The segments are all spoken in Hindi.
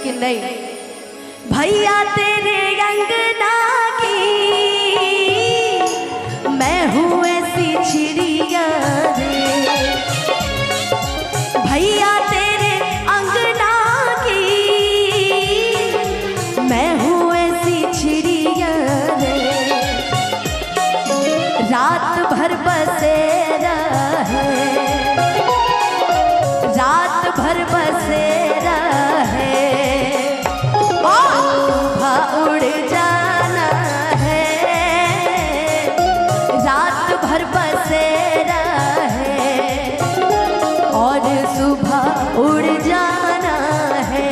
लेकिन नहीं, भैया तेरे अंगना की मैं हूँ ऐसी चिड़िया रे, भैया तेरे अंगना की मैं हूँ ऐसी चिड़िया रे, रात भर बसेरा है, रात भर बसेरा है, सुबह उड़ जाना है, रात भर बसेरा है और सुबह उड़ जाना है।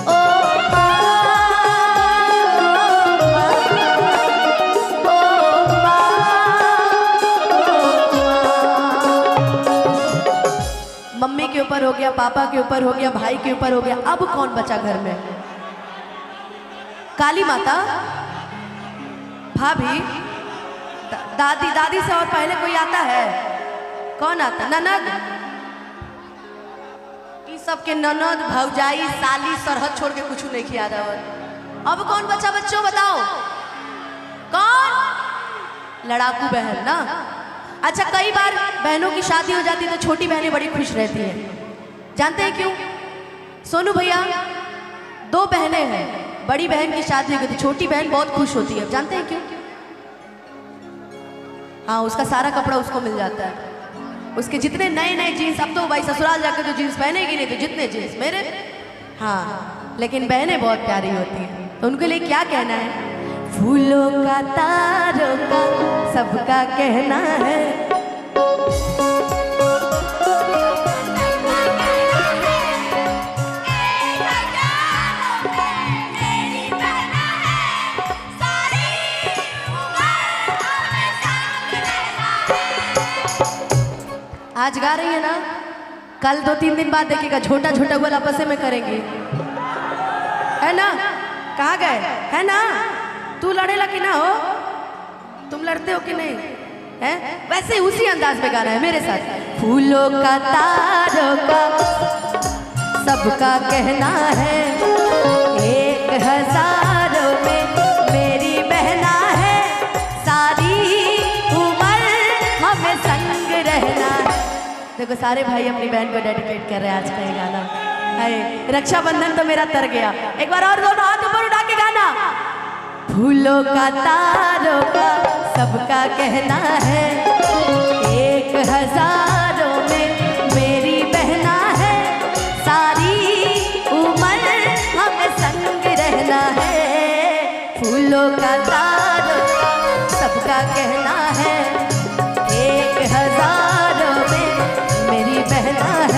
ओ मम्मी के ऊपर हो गया, पापा के ऊपर हो गया, भाई के ऊपर हो गया, अब कौन बचा घर में? काली माता, भाभी, दादी, दादी से और पहले कोई आता है? कौन आता? ननद, ये सब के ननद, भौजाई, साली, सरहद छोड़ के कुछ नहीं किया रहा। अब कौन बचा बच्चों बताओ? कौन? लड़ाकू बहन ना। अच्छा, कई बार बहनों की शादी हो जाती है तो छोटी बहनें बड़ी खुश रहती हैं, जानते हैं क्यों? सोनू भैया, दो बहनें हैं, बड़ी बहन की शादी हो गई तो छोटी बहन बहुत खुश होती है, जानते हैं क्यों? हाँ, उसका सारा कपड़ा उसको मिल जाता है, उसके जितने नए नए जीन्स, अब तो भाई ससुराल जाकर तो जीन्स पहनेगी नहीं, तो जितने जीन्स मेरे। हाँ, लेकिन बहनें बहुत प्यारी होती हैं, तो उनके लिए क्या कहना है? फूलों का तारों का सबका कहना है, आज गा रही है ना, कल 2-3 दिन बाद देखिएगा छोटा छोटा गोल आपस में करेंगे, है ना? कहाँ गए? है ना? तू लड़ेला कि ना हो? तुम लड़ते हो कि नहीं? है वैसे उसी अंदाज में गाना है मेरे साथ। फूलों का तारों का सबका कहना है, 1000 में मेरी बहना है, सारी उम्र हमें संग रहना है। देखो सारे भाई अपनी बहन को डेडिकेट कर रहे हैं आज का ये गाना। रक्षाबंधन तो मेरा तर गया, एक बार और दोनों हाथ ऊपर उठा के गाना। फूलों का तारों का सबका कहना है, 1000 में मेरी बहना है, सारी उम्र हमें संग रहना है। फूलों का तारों का सबका कहना है, 1000 में मेरी बहना है,